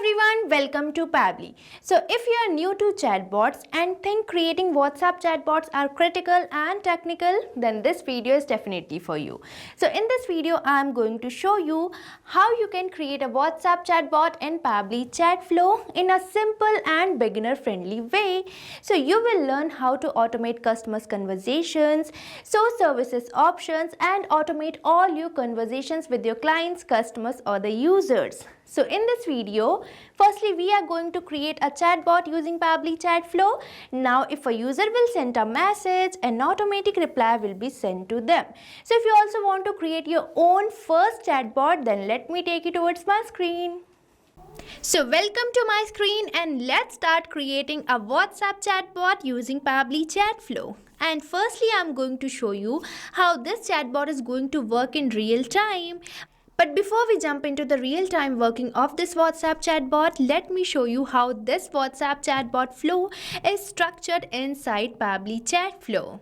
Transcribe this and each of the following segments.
everyone, welcome to Pabbly. So if you are new to chatbots and think creating WhatsApp chatbots are critical and technical, then this video is definitely for you. So in this video, I am going to show you how you can create a WhatsApp chatbot in Pabbly Chatflow in a simple and beginner-friendly way. So you will learn how to automate customers' conversations, show services options, and automate all your conversations with your clients, customers, or the users. So in this video, firstly we are going to create a chatbot using Pabbly Chatflow. Now if a user will send a message, an automatic reply will be sent to them. So if you also want to create your own first chatbot, then let me take you towards my screen. So welcome to my screen and let's start creating a WhatsApp chatbot using Pabbly Chatflow. And firstly, I'm going to show you how this chatbot is going to work in real time. But before we jump into the real-time working of this WhatsApp chatbot, let me show you how this WhatsApp chatbot flow is structured inside Pabbly Chatflow.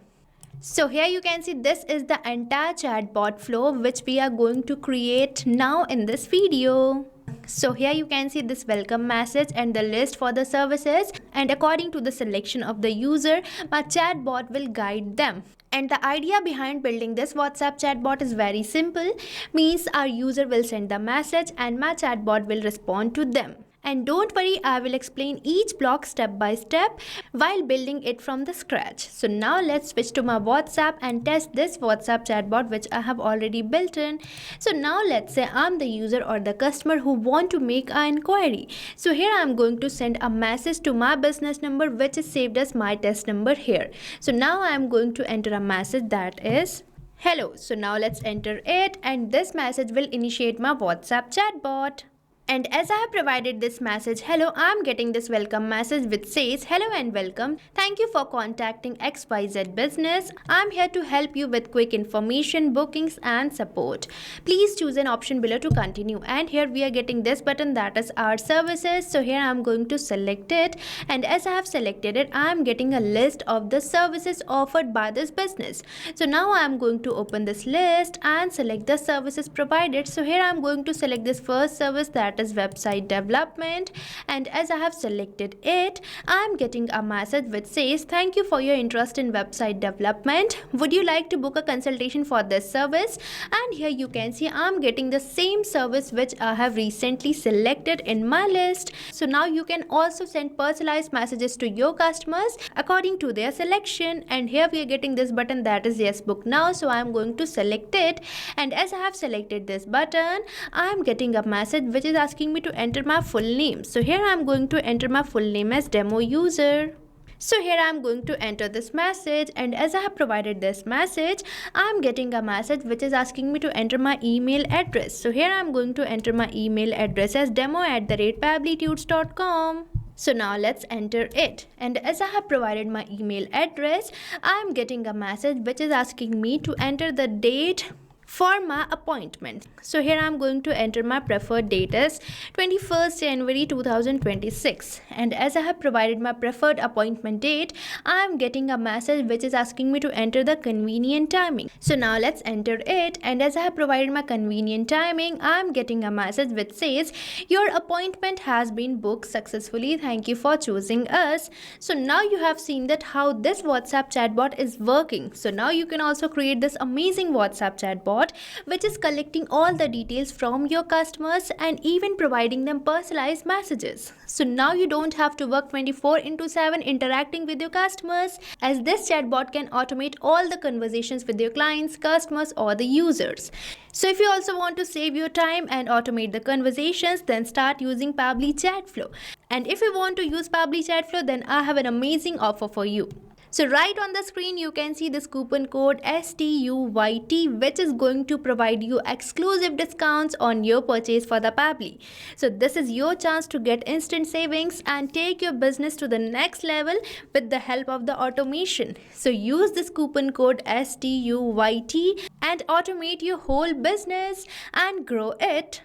So here you can see this is the entire chatbot flow which we are going to create now in this video. So here you can see this welcome message and the list for the services, and according to the selection of the user, my chatbot will guide them. And the idea behind building this WhatsApp chatbot is very simple, means our user will send the message and my chatbot will respond to them. And don't worry, I will explain each block step by step while building it from the scratch. So now let's switch to my WhatsApp and test this WhatsApp chatbot which I have already built in. So now let's say I'm the user or the customer who want to make an inquiry. So here I'm going to send a message to my business number which is saved as my test number here. So now I'm going to enter a message that is hello. So now let's enter it and this message will initiate my WhatsApp chatbot. And as I have provided this message, hello, I am getting this welcome message which says, hello and welcome. Thank you for contacting XYZ Business. I am here to help you with quick information, bookings and support. Please choose an option below to continue. And here we are getting this button that is our services. So here I am going to select it. And as I have selected it, I am getting a list of the services offered by this business. So now I am going to open this list and select the services provided. So here I am going to select this first service that is website development, and as I have selected it, I am getting a message which says thank you for your interest in website development. Would you like to book a consultation for this service? And here you can see I am getting the same service which I have recently selected in my list. So now you can also send personalized messages to your customers according to their selection, and here we are getting this button that is yes book now. So I am going to select it, and as I have selected this button, I am getting a message which is asking me to enter my full name. So here I am going to enter my full name as demo user. So here I am going to enter this message, and as I have provided this message, I am getting a message which is asking me to enter my email address. So here I am going to enter my email address as demo@pabblytudes.com. So now let's enter it, and as I have provided my email address, I am getting a message which is asking me to enter the date for my appointment. So here I am going to enter my preferred date as 21st January 2026, and as I have provided my preferred appointment date, I am getting a message which is asking me to enter the convenient timing. So now let's enter it, and as I have provided my convenient timing, I am getting a message which says your appointment has been booked successfully. Thank you for choosing us. So now you have seen that how this WhatsApp chatbot is working. So now you can also create this amazing WhatsApp chatbot which is collecting all the details from your customers and even providing them personalized messages. So now you don't have to work 24/7 interacting with your customers, as this chatbot can automate all the conversations with your clients, customers or the users. So if you also want to save your time and automate the conversations, then start using Pabbly Chatflow. And if you want to use Pabbly Chatflow, then I have an amazing offer for you. So right on the screen you can see this coupon code STUYT which is going to provide you exclusive discounts on your purchase for the Pabbly. So this is your chance to get instant savings and take your business to the next level with the help of the automation. So use this coupon code STUYT and automate your whole business and grow it.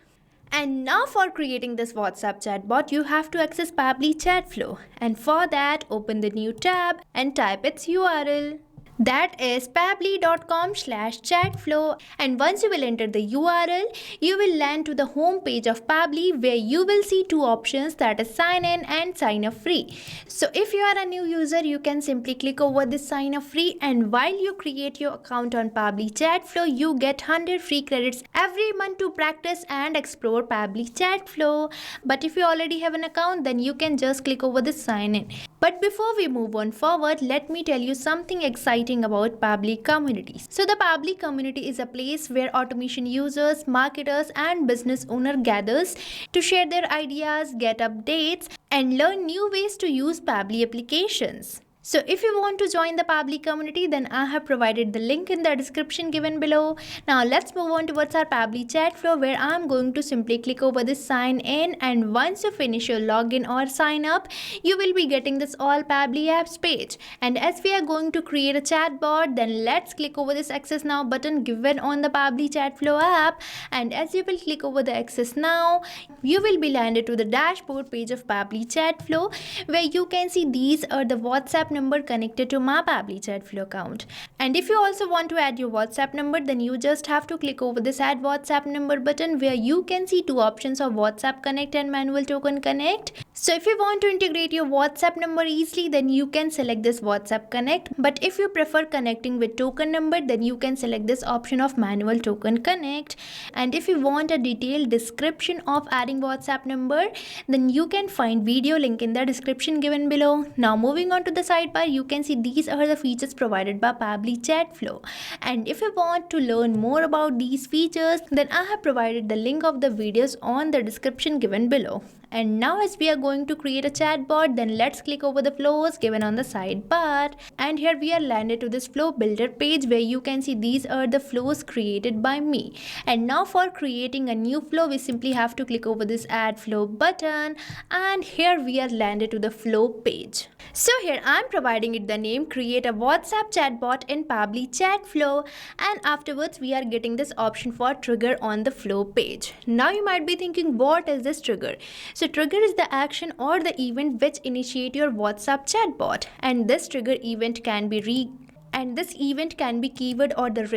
And now for creating this WhatsApp chatbot, you have to access Pabbly Chatflow. And for that, open the new tab and type its URL. That is pabbly.com/chatflow, and once you will enter the URL, you will land to the home page of Pabbly where you will see two options, that is sign in and sign up free. So if you are a new user, you can simply click over this sign up free, and while you create your account on Pabbly Chatflow, you get 100 free credits every month to practice and explore Pabbly Chatflow. But if you already have an account, then you can just click over this sign in. But before we move on forward, let me tell you something exciting about Pabbly communities. So the Pabbly community is a place where automation users, marketers and business owners gathers to share their ideas, get updates and learn new ways to use Pabbly applications. So if you want to join the Pabbly community, then I have provided the link in the description given below. Now let's move on towards our Pabbly Chatflow, where I'm going to simply click over this sign in, and once you finish your login or sign up, you will be getting this all Pabbly apps page. And as we are going to create a chatbot, then let's click over this access now button given on the Pabbly Chatflow app, and as you will click over the access now, you will be landed to the dashboard page of Pabbly Chatflow, where you can see these are the WhatsApp number connected to my Pabbly Chatflow account. And if you also want to add your WhatsApp number, then you just have to click over this add WhatsApp number button, where you can see two options of WhatsApp Connect and Manual Token Connect. So if you want to integrate your WhatsApp number easily, then you can select this WhatsApp Connect. But if you prefer connecting with token number, then you can select this option of Manual Token Connect. And if you want a detailed description of adding WhatsApp number, then you can find video link in the description given below. Now moving on to the sidebar, you can see these are the features provided by Pabbly Chatflow. And if you want to learn more about these features, then I have provided the link of the videos on the description given below. And now as we are going to create a chatbot, then let's click over the flows given on the sidebar. And here we are landed to this flow builder page, where you can see these are the flows created by me. And now for creating a new flow, we simply have to click over this add flow button, and here we are landed to the flow page. So here I'm providing it the name create a WhatsApp chatbot in Pabbly Chatflow, and afterwards we are getting this option for trigger on the flow page. Now you might be thinking, what is this trigger? So trigger is the action or the event which initiate your WhatsApp chatbot, and this trigger event can be keyword or the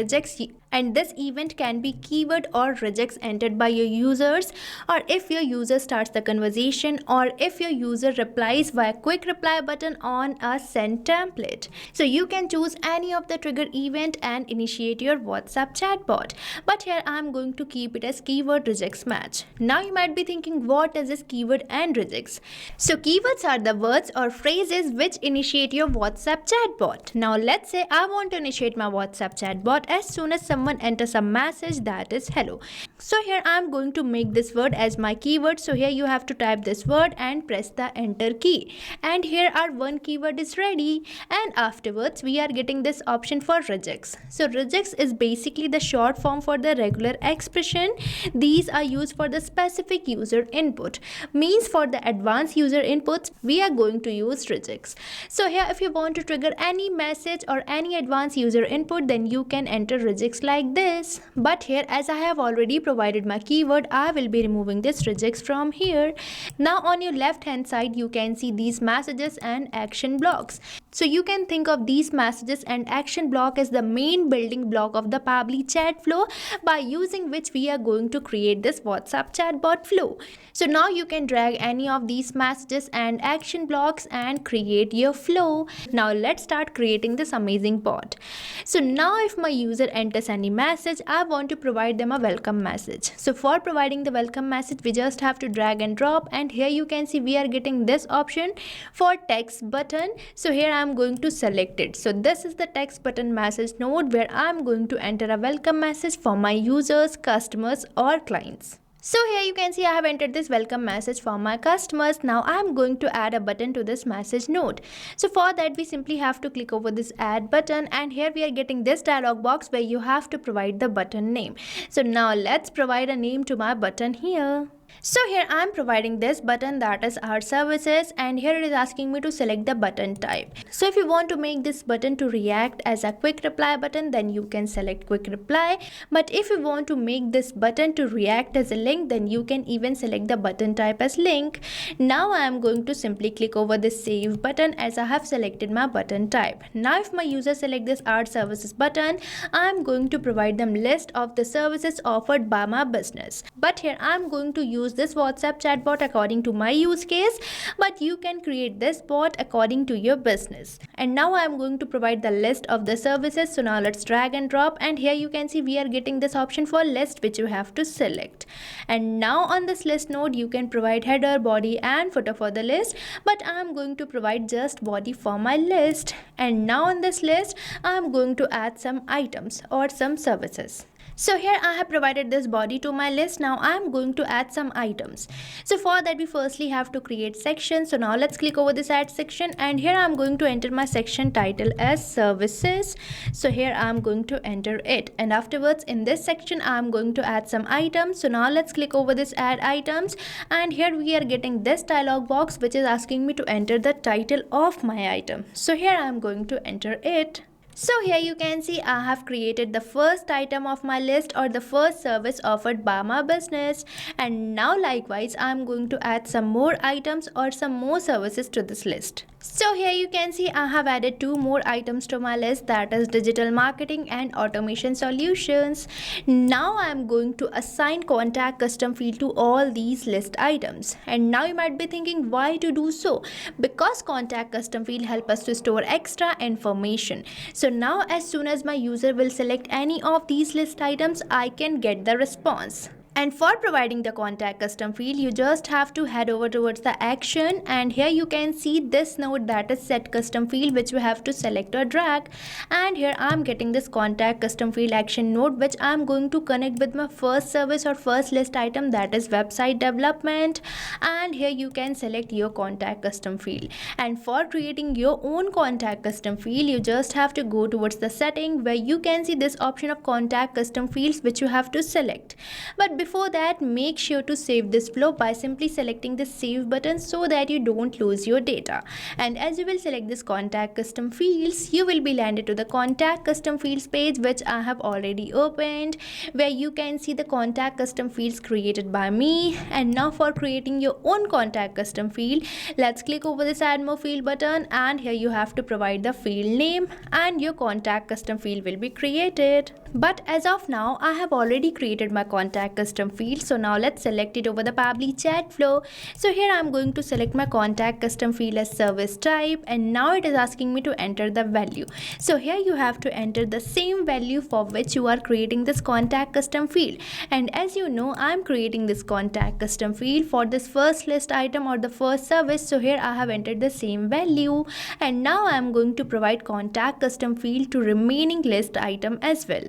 rejects entered by your users, or if your user starts the conversation, or if your user replies via quick reply button on a send template. So you can choose any of the trigger event and initiate your WhatsApp chatbot, but here I'm going to keep it as keyword rejects match. Now you might be thinking, what is this keyword and rejects? So keywords are the words or phrases which initiate your WhatsApp chatbot. Now let's say I want to initiate my WhatsApp chatbot as soon as someone enters a message that is hello. So here I'm going to make this word as my keyword. So here you have to type this word and press the enter key, and here our one keyword is ready. And afterwards we are getting this option for rejects. So rejects is basically the short form for the regular expression. These are used for the specific user input, means for the advanced user inputs we are going to use rejects. So here if you want to trigger any message or any advanced user input, then you can enter rejects like this. But here, as I have already provided my keyword, I will be removing this rejects from here. Now on your left hand side, you can see these messages and action blocks. So you can think of these messages and action block as the main building block of the Pabbly Chatflow, by using which we are going to create this WhatsApp chatbot flow. So now you can drag any of these messages and action blocks and create your flow. Now let's start creating this amazing bot. So now if my user enters any message, I want to provide them a welcome message. So for providing the welcome message, we just have to drag and drop, and here you can see we are getting this option for text button. So here I'm going to select it. So this is the text button message node, where I'm going to enter a welcome message for my users, customers or clients. So here you can see I have entered this welcome message for my customers. Now I am going to add a button to this message node. So for that we simply have to click over this add button, and here we are getting this dialog box where you have to provide the button name. So now let's provide a name to my button here. So here I am providing this button, that is our services, and here it is asking me to select the button type. So if you want to make this button to react as a quick reply button, then you can select quick reply. But if you want to make this button to react as a link, then you can even select the button type as link. Now I am going to simply click over this save button as I have selected my button type. Now if my user select this our services button, I am going to provide them list of the services offered by my business. But here I am going to use this WhatsApp chatbot according to my use case, but you can create this bot according to your business. And now I am going to provide the list of the services. So now let's drag and drop, and here you can see we are getting this option for list which you have to select. And now on this list node you can provide header, body and footer for the list, but I am going to provide just body for my list. And now on this list I am going to add some items or some services. So here I have provided this body to my list. Now I am going to add some items. So for that we firstly have to create section. So now let's click over this add section, and here I am going to enter my section title as services. So here I am going to enter it, and afterwards in this section I am going to add some items. So now let's click over this add items, and here we are getting this dialog box which is asking me to enter the title of my item. So here I am going to enter it. So here you can see I have created the first item of my list or the first service offered by my business, and now likewise I am going to add some more items or some more services to this list. So here you can see I have added 2 more items to my list, that is digital marketing and automation solutions. Now I am going to assign contact custom field to all these list items. And now you might be thinking why to do so? Because contact custom field help us to store extra information. So now as soon as my user will select any of these list items, I can get the response. And for providing the contact custom field, you just have to head over towards the action, and here you can see this node, that is set custom field, which we have to select or drag. And here I am getting this contact custom field action node which I am going to connect with my first service or first list item, that is website development. And here you can select your contact custom field. And for creating your own contact custom field, you just have to go towards the setting where you can see this option of contact custom fields which you have to select. But before that, make sure to save this flow by simply selecting the save button so that you don't lose your data. And as you will select this contact custom fields, you will be landed to the contact custom fields page which I have already opened, where you can see the contact custom fields created by me. And now for creating your own contact custom field, let's click over this add more field button, and here you have to provide the field name and your contact custom field will be created. But as of now, I have already created my contact custom field. So now let's select it over the Pabbly Chatflow. So here I'm going to select my contact custom field as service type, and now it is asking me to enter the value. So here you have to enter the same value for which you are creating this contact custom field. And as you know, I'm creating this contact custom field for this first list item or the first service. So here I have entered the same value, and now I'm going to provide contact custom field to remaining list item as well.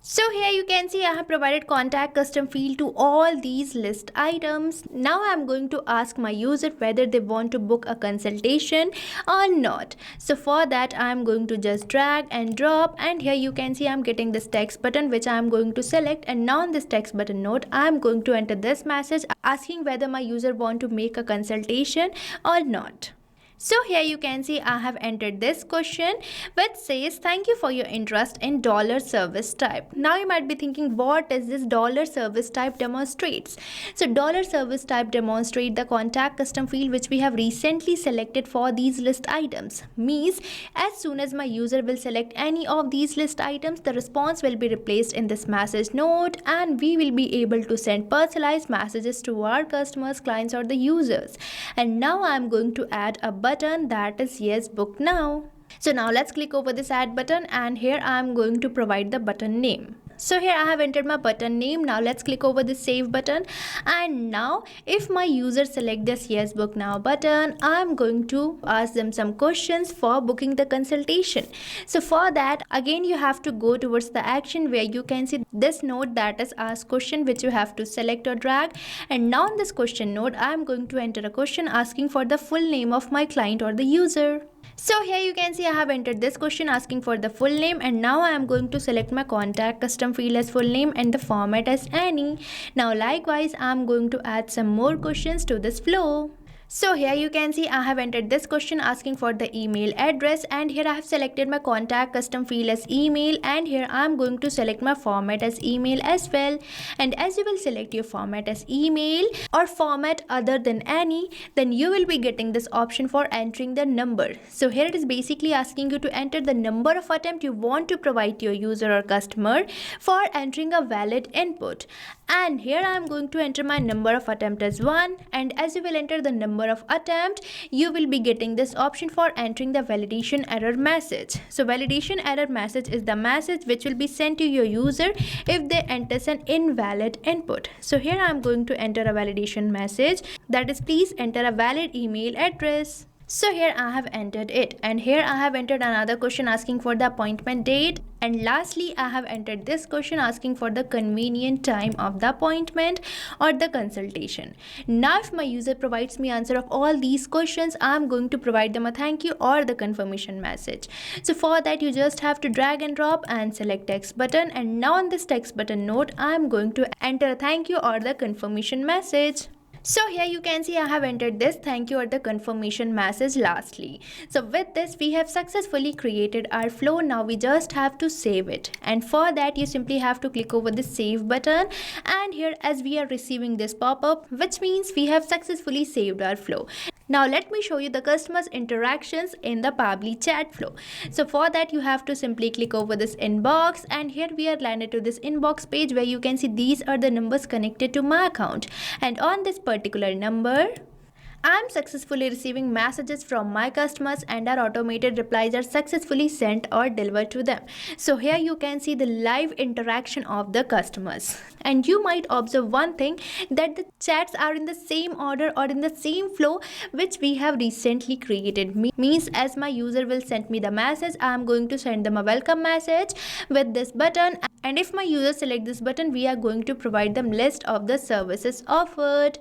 So here you can see I have provided contact custom field to all these list items. Now I am going to ask my user whether they want to book a consultation or not. So for that I am going to just drag and drop, and here you can see I am getting this text button which I am going to select. And now on this text button node I am going to enter this message asking whether my user want to make a consultation or not. So here you can see I have entered this question which says thank you for your interest in dollar service type. Now you might be thinking what is this dollar service type demonstrates. So dollar service type demonstrate the contact custom field which we have recently selected for these list items. Means as soon as my user will select any of these list items, the response will be replaced in this message node, and we will be able to send personalized messages to our customers, clients or the users. And now I am going to add a button, that is yes, book now. So now let's click over this add button, and here I am going to provide the button name. So here I have entered my button name. Now let's click over the save button, and now if my user select this yes, book now button, I'm going to ask them some questions for booking the consultation. So for that again you have to go towards the action where you can see this node, that is ask question, which you have to select or drag. And now in this question node I'm going to enter a question asking for the full name of my client or the user. So here you can see I have entered this question asking for the full name, and now I am going to select my contact custom field as full name and the format as any. Now likewise I am going to add some more questions to this flow. So here you can see I have entered this question asking for the email address, and here I have selected my contact custom field as email, and here I am going to select my format as email as well. And as you will select your format as email or format other than any, then you will be getting this option for entering the number. So here it is basically asking you to enter the number of attempt you want to provide to your user or customer for entering a valid input. And here I am going to enter my number of attempt as 1, and as you will enter the number of attempt, you will be getting this option for entering the validation error message. So validation error message is the message which will be sent to your user if they enter an invalid input. So here I am going to enter a validation message, that is, please enter a valid email address. So here I have entered it, and here I have entered another question asking for the appointment date, and lastly I have entered this question asking for the convenient time of the appointment or the consultation. Now if my user provides me answer of all these questions, I am going to provide them a thank you or the confirmation message. So for that you just have to drag and drop and select text button, and now on this text button note I am going to enter a thank you or the confirmation message. So here you can see I have entered this thank you or the confirmation message lastly. So with this we have successfully created our flow. Now we just have to save it, and for that you simply have to click over the save button, and here as we are receiving this pop-up, which means we have successfully saved our flow. Now let me show you the customers interactions in the Pabbly Chatflow. So for that you have to simply click over this inbox, and here we are landed to this inbox page where you can see these are the numbers connected to my account, and on this particular number I am successfully receiving messages from my customers, and our automated replies are successfully sent or delivered to them. So here you can see the live interaction of the customers, and you might observe one thing, that the chats are in the same order or in the same flow which we have recently created. Means as my user will send me the message, I am going to send them a welcome message with this button, and if my user select this button, we are going to provide them list of the services offered.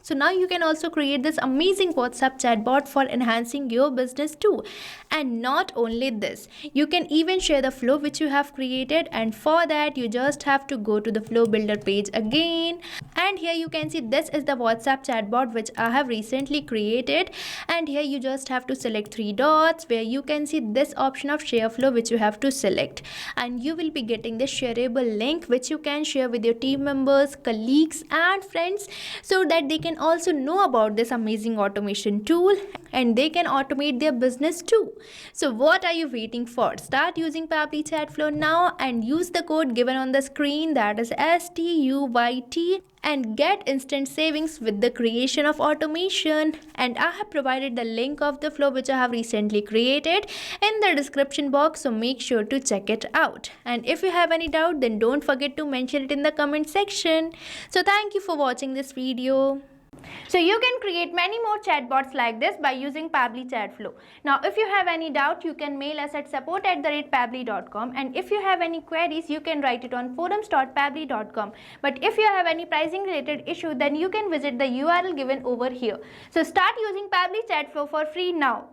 So now you can also create this amazing WhatsApp chatbot for enhancing your business too. And not only this, you can even share the flow which you have created, and for that you just have to go to the flow builder page again, and here you can see this is the WhatsApp chatbot which I have recently created, and here you just have to select 3 dots where you can see this option of share flow which you have to select, and you will be getting this shareable link which you can share with your team members, colleagues and friends, so that they can also know about this amazing automation tool and they can automate their business too. So what are you waiting for? Start using Pabbly Chatflow now and use the code given on the screen, that is STUYT, and get instant savings with the creation of automation. And I have provided the link of the flow which I have recently created in the description box, so make sure to check it out. And if you have any doubt, then don't forget to mention it in the comment section. So thank you for watching this video. So you can create many more chatbots like this by using Pabbly Chatflow. Now if you have any doubt, you can mail us at support@pabbly.com, and if you have any queries, you can write it on forums.pabbly.com. But if you have any pricing related issue, then you can visit the URL given over here. So start using Pabbly Chatflow for free now.